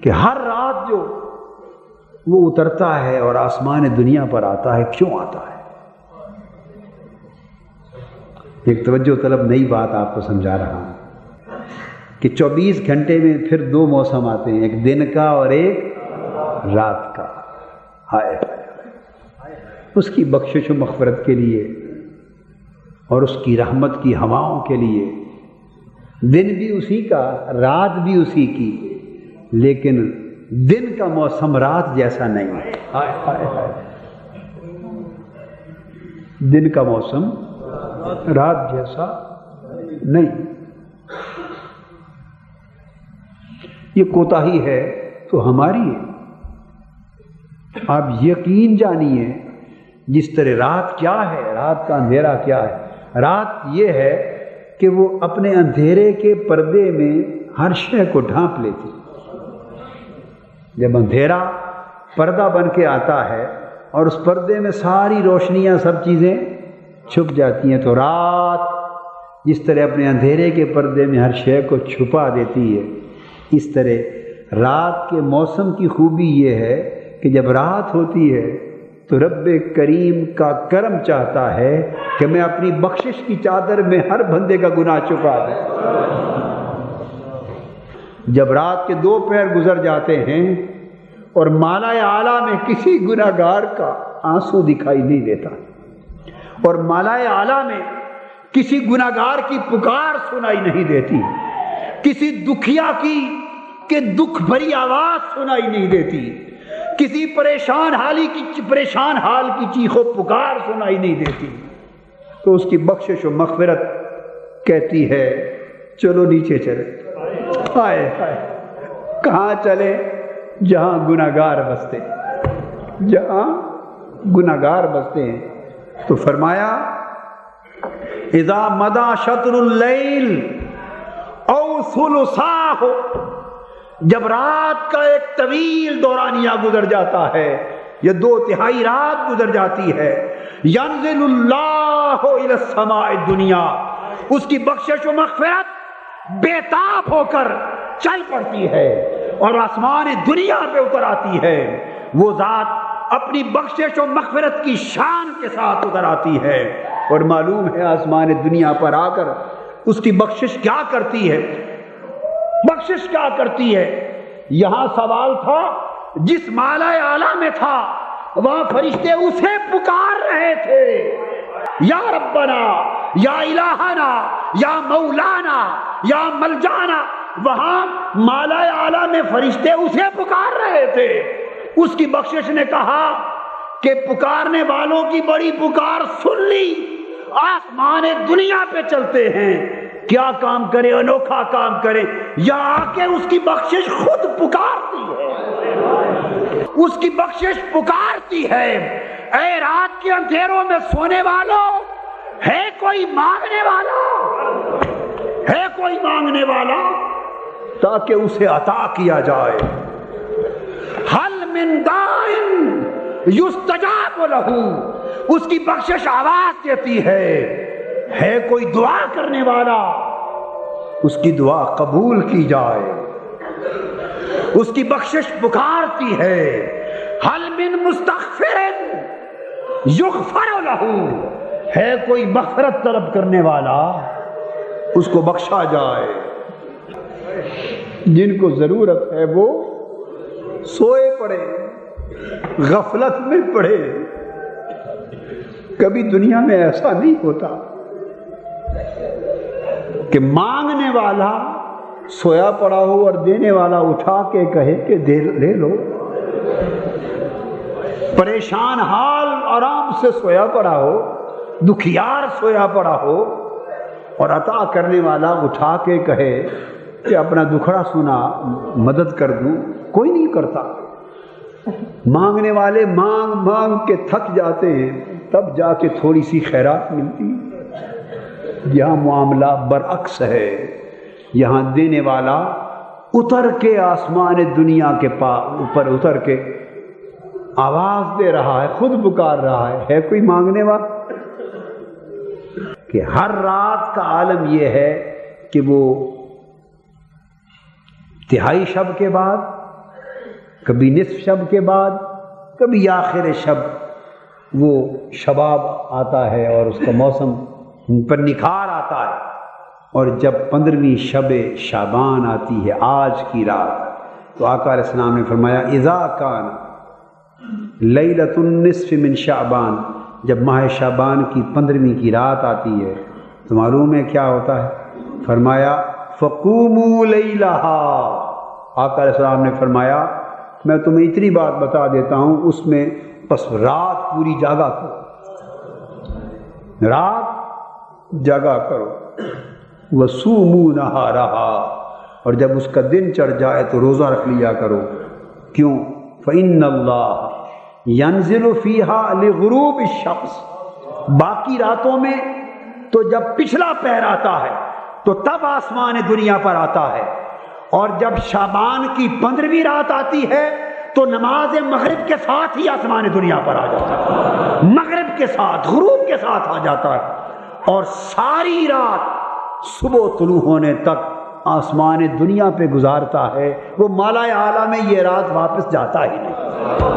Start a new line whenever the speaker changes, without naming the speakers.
کہ ہر رات جو وہ اترتا ہے اور آسمان دنیا پر آتا ہے، کیوں آتا ہے؟ ایک توجہ طلب نئی بات آپ کو سمجھا رہا ہوں کہ 24 گھنٹے میں پھر 2 موسم آتے ہیں، ایک دن کا اور ایک رات کا۔ ہائے اس کی بخشش و مغفرت کے لیے اور اس کی رحمت کی ہواؤں کے لیے، دن بھی اسی کا، رات بھی اسی کی، لیکن دن کا موسم رات جیسا نہیں ہے۔ دن کا موسم رات جیسا نہیں۔ یہ کوتاہی ہے تو ہماری ہے۔ آپ یقین جانیے، جس طرح رات کیا ہے، رات کا اندھیرا کیا ہے؟ رات یہ ہے کہ وہ اپنے اندھیرے کے پردے میں ہر شے کو ڈھانپ لیتی۔ جب اندھیرا پردہ بن کے آتا ہے اور اس پردے میں ساری روشنیاں، سب چیزیں چھپ جاتی ہیں، تو رات جس طرح اپنے اندھیرے کے پردے میں ہر شے کو چھپا دیتی ہے، اس طرح رات کے موسم کی خوبی یہ ہے کہ جب رات ہوتی ہے تو رب کریم کا کرم چاہتا ہے کہ میں اپنی بخشش کی چادر میں ہر بندے کا گناہ چھپا دوں۔ جب رات کے 2 پہر گزر جاتے ہیں اور مالا اعلیٰ میں کسی گناہ گار کا آنسو دکھائی نہیں دیتا، اور مالا اعلیٰ میں کسی گناہ گار کی پکار سنائی نہیں دیتی، کسی دکھیا کی کہ دکھ بھری آواز سنائی نہیں دیتی، کسی پریشان حال کی چیخ و پکار سنائی نہیں دیتی، تو اس کی بخشش و مغفرت کہتی ہے چلو نیچے چلے۔ ہائے ہائے، کہاں چلے؟ جہاں گناہ گار بستے، جہاں گناہ گار بستے ہیں۔ تو فرمایا اذا مضى شطر اللیل او ثلثاہ، جب رات کا ایک طویل دورانیہ گزر جاتا ہے یا 2/3 رات گزر جاتی ہے، ینزل اللہ الی السماء الدنیا، اس کی بخشش و مغفرت بے تاب ہو کر چل پڑتی ہے اور آسمان دنیا پہ اتر آتی ہے۔ وہ ذات اپنی بخشش و مغفرت کی شان کے ساتھ اتر آتی ہے، اور معلوم ہے آسمان دنیا پر آ کر اس کی بخشش کیا کرتی ہے؟ بخشش کیا کرتی ہے؟ یہاں سوال تھا، جس مالا اعلیٰ میں تھا وہاں فرشتے اسے پکار رہے تھے، یا ربنا، یا الہنا، یا مولانا، یا ملجانا۔ وہاں مالا اعلیٰ میں فرشتے اسے پکار رہے تھے۔ اس کی بخشش نے کہا کہ پکارنے والوں کی بڑی پکار سن لی، آسمان دنیا پہ چلتے ہیں، کیا کام کرے؟ انوکھا کام کرے، یا آ کے اس کی بخشش خود پکارتی ہے، اس کی بخشش پکارتی ہے۔ اے رات کے اندھیروں میں سونے والوں، ہے کوئی مانگنے والا؟ ہے کوئی مانگنے والا تاکہ اسے عطا کیا جائے؟ حل من داعٍ یستجاب لہ، اس کی بخشش آواز دیتی ہے کوئی دعا کرنے والا، اس کی دعا قبول کی جائے، اس کی بخشش پکارتی ہے۔ حل من مستغفر یغفر لہ، ہے کوئی مغفرت طلب کرنے والا، اس کو بخشا جائے۔ جن کو ضرورت ہے وہ سوئے پڑے، غفلت میں پڑے۔ کبھی دنیا میں ایسا نہیں ہوتا کہ مانگنے والا سویا پڑا ہو اور دینے والا اٹھا کے کہے کہ لے لو۔ پریشان حال آرام سے سویا پڑا ہو، دکھیار سویا پڑا ہو، اور عطا کرنے والا اٹھا کے کہے کہ اپنا دکھڑا سنا، مدد کر دوں، کوئی نہیں کرتا۔ مانگنے والے مانگ مانگ کے تھک جاتے ہیں، تب جا کے تھوڑی سی خیرات ملتی۔ یہاں معاملہ برعکس ہے، یہاں دینے والا اتر کے آسمان دنیا کے اوپر اتر کے آواز دے رہا ہے، خود پکار رہا ہے کوئی مانگنے والا؟ کہ ہر رات کا عالم یہ ہے کہ وہ تہائی شب کے بعد کبھی نصف شب کے بعد، کبھی آخر شب وہ شباب آتا ہے اور اس کا موسم پر نکھار آتا ہے۔ اور جب 15ویں شب شعبان آتی ہے، آج کی رات، تو آقا علیہ السلام نے فرمایا اذا کان لیلۃ النصف من شعبان، جب ماہ شعبان کی 15ویں کی رات آتی ہے تو معلوم ہے کیا ہوتا ہے؟ فرمایا فقوموا لیلہا، آقا علیہ السلام نے فرمایا میں تمہیں اتنی بات بتا دیتا ہوں، اس میں بس رات پوری جاگا کرو، رات جاگا کرو، وصوموا نہارہا، اور جب اس کا دن چڑھ جائے تو روزہ رکھ لیا کرو۔ کیوں؟ فإن اللہ ینزل فیہا لغروب الشمس، باقی راتوں میں تو جب پچھلا پہر آتا ہے تو تب آسمان دنیا پر آتا ہے، اور جب شعبان کی 15ویں رات آتی ہے تو نماز مغرب کے ساتھ ہی آسمان دنیا پر آ جاتا ہے، مغرب کے ساتھ، غروب کے ساتھ آ جاتا ہے، اور ساری رات صبح طلوع ہونے تک آسمان دنیا پہ گزارتا ہے، وہ مالا اعلیٰ میں یہ رات واپس جاتا ہی نہیں۔